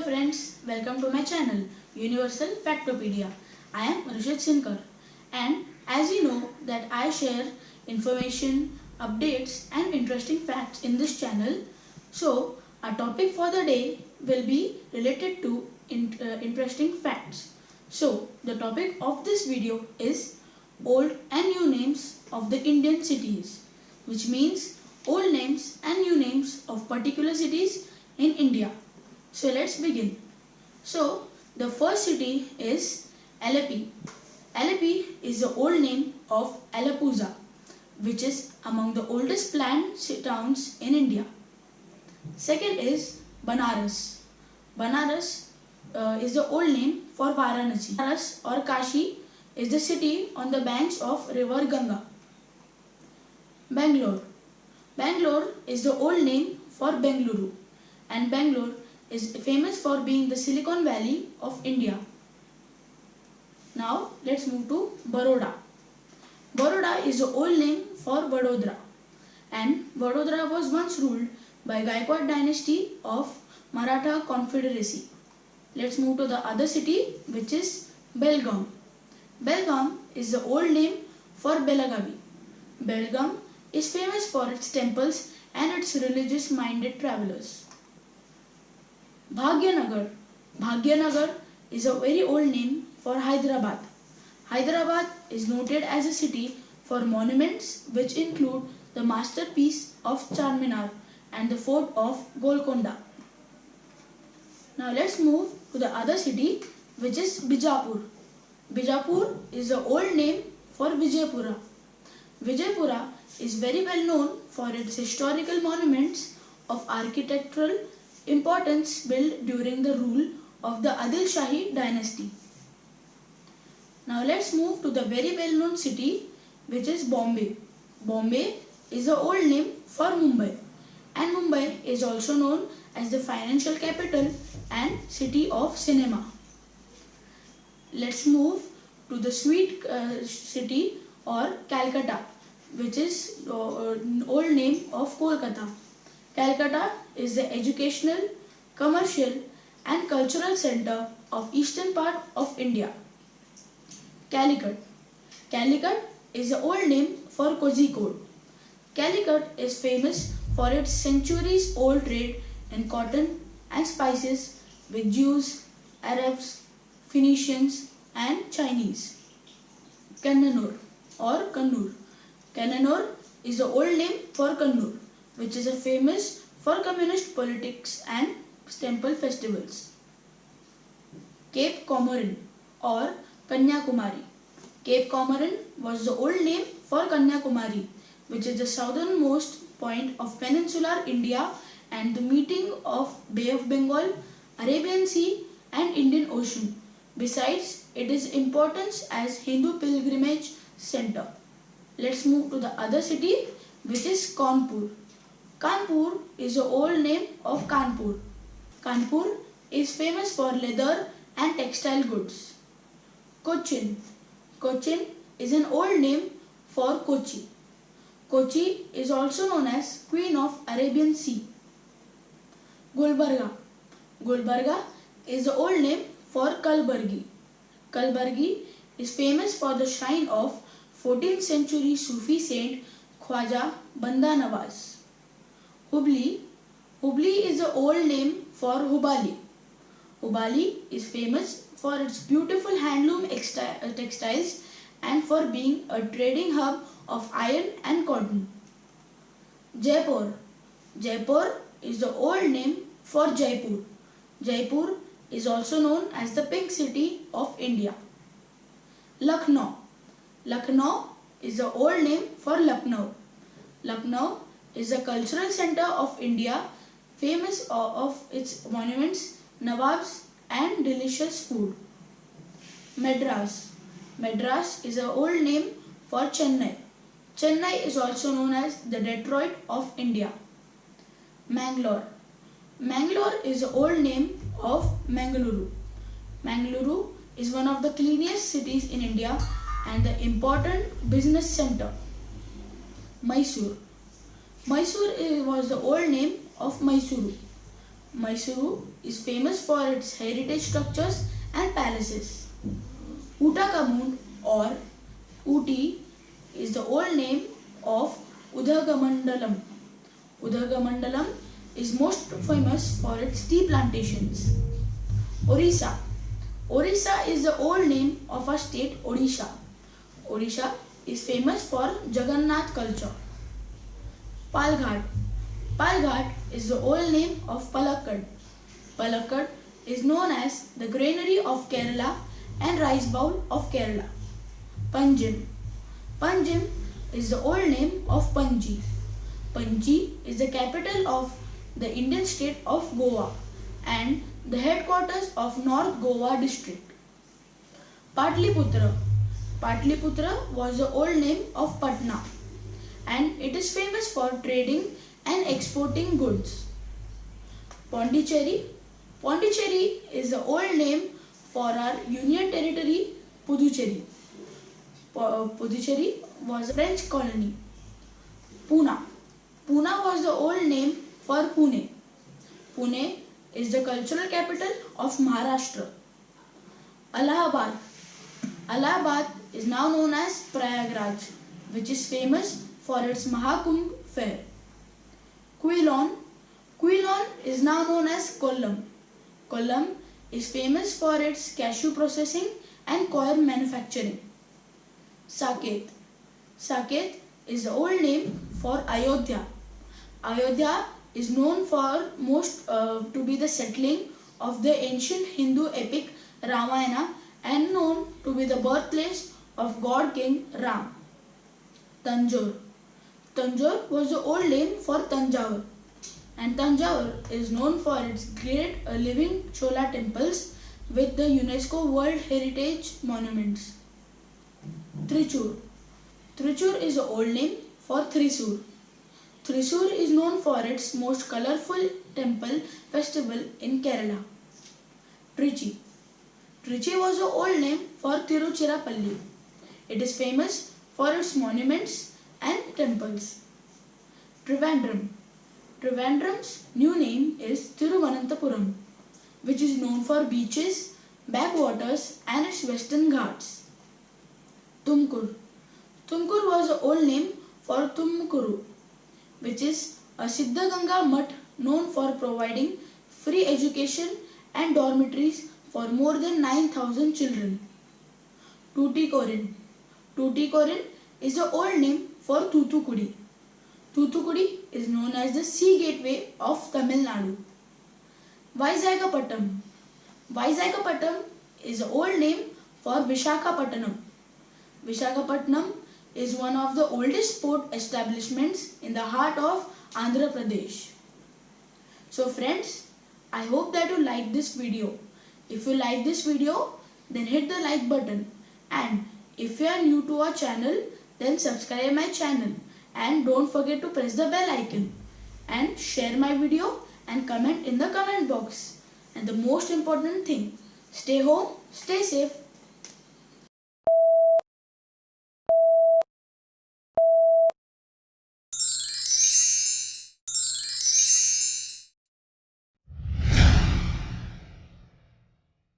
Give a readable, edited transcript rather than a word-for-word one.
friends, welcome to my channel Universal Factopedia. I am Rishit Sinkar, and as you know that I share information, updates and interesting facts in this channel. So our topic for the day will be related to interesting facts. So the topic of this video is old and new names of the Indian cities, which means old names and new names of particular cities in India. So let's begin. So the first city is Alleppey. Alleppey is the old name of Alappuzha, which is among the oldest planned towns in India. Second is Banaras. Banaras is the old name for Varanasi. Banaras or Kashi is the city on the banks of river Ganga. Bangalore. Bangalore is the old name for Bengaluru, and Bangalore is famous for being the Silicon Valley of India. Now let's move to Baroda. Baroda is the old name for Vadodara, and Vadodara was once ruled by Gaikwad dynasty of Maratha Confederacy. Let's move to the other city, which is Belgaum. Belgaum is the old name for Belagavi. Belgaum is famous for its temples and its religious minded travelers. Bhagyanagar. Bhagyanagar is a very old name for Hyderabad. Hyderabad is noted as a city for monuments which include the masterpiece of Charminar and the fort of Golconda. Now let's move to the other city, which is Bijapur. Bijapur is the old name for Vijaypura. Vijaypura is very well known for its historical monuments of architectural importance built during the rule of the Adil Shahi dynasty. Now let's move to the very well known city, which is Bombay. Bombay is the old name for Mumbai, and Mumbai is also known as the financial capital and city of cinema. Let's move to the sweet city or Calcutta, which is the old name of Kolkata. Calcutta is the educational, commercial and cultural center of eastern part of India. Calicut. Calicut is the old name for Kozhikode. Calicut is famous for its centuries old trade in cotton and spices with Jews, Arabs, Phoenicians and Chinese. Kannur or Kannur. Kannur is the old name for Kannur, which is famous for communist politics and temple festivals. Cape Comorin or Kanyakumari. Cape Comorin was the old name for Kanyakumari, which is the southernmost point of peninsular India and the meeting of Bay of Bengal, Arabian Sea and Indian Ocean. Besides, it is importance as Hindu pilgrimage center. Let's move to the other city, which is Kanpur. Kanpur is the old name of Kanpur. Kanpur is famous for leather and textile goods. Cochin. Cochin is an old name for Kochi. Kochi is also known as Queen of Arabian Sea. Gulbarga. Gulbarga is the old name for Kalburgi. Kalburgi is famous for the shrine of 14th century Sufi saint Khwaja Banda Nawaz. Hubli. Hubli is the old name for Hubali. Hubali is famous for its beautiful handloom textiles and for being a trading hub of iron and cotton. Jaipur. Jaipur is the old name for Jaipur. Jaipur is also known as the Pink City of India. Lucknow. Lucknow is the old name for Lucknow. Lucknow is the cultural center of India, famous of its monuments, nawabs and delicious food. Madras. Madras is the old name for Chennai. Chennai is also known as the Detroit of India. Mangalore. Mangalore is the old name of Mangaluru. Mangaluru is one of the cleanest cities in India and the important business center. Mysore. Mysore was the old name of Mysuru. Mysuru is famous for its heritage structures and palaces. Uttakamund or Ooty is the old name of Udagamandalam. Udagamandalam is most famous for its tea plantations. Orissa. Orissa is the old name of a state, Odisha. Odisha is famous for Jagannath culture. Palghat. Palghat is the old name of Palakkad. Palakkad is known as the granary of Kerala and rice bowl of Kerala. Panjim. Panjim is the old name of Panji. Panji is the capital of the Indian state of Goa and the headquarters of North Goa district. Patliputra. Patliputra was the old name of Patna and it is famous for trading and exporting goods. Pondicherry. Pondicherry is the old name for our union territory, Puducherry. Puducherry was a French colony. Pune. Pune was the old name for Pune. Pune is the cultural capital of Maharashtra. Allahabad. Allahabad is now known as Prayagraj, which is famous for its Mahakumbh fair. Quilon. Quilon is now known as Kollam. Kollam is famous for its cashew processing and coir manufacturing. Saket. Saket is the old name for Ayodhya. Ayodhya is known for to be the settling of the ancient Hindu epic Ramayana and known to be the birthplace of god king Ram. Tanjore. Tanjore was the old name for Tanjavur, and Tanjavur is known for its great living Chola temples with the UNESCO World Heritage Monuments. Trichur. Trichur is the old name for Thrissur. Thrissur is known for its most colorful temple festival in Kerala. Trichy. Trichy was the old name for Tiruchirappalli. It is famous for its monuments and temples. Trivandrum. Trivandrum's new name is Thiruvananthapuram, which is known for beaches, backwaters and its western ghats. Tumkur. Tumkur was the old name for Tumkuru, which is a Siddhaganga mutt known for providing free education and dormitories for more than 9,000 children. Tuticorin. Tuticorin is the old name for Thoothukudi. Thoothukudi is known as the sea gateway of Tamil Nadu. Visakhapatnam. Visakhapatnam is the old name for Vishakhapatnam. Vishakhapatnam is one of the oldest port establishments in the heart of Andhra Pradesh. So friends, I hope that you like this video. If you like this video, then hit the like button, and if you are new to our channel, then subscribe my channel and don't forget to press the bell icon and share my video and comment in the comment box. And the most important thing, stay home, stay safe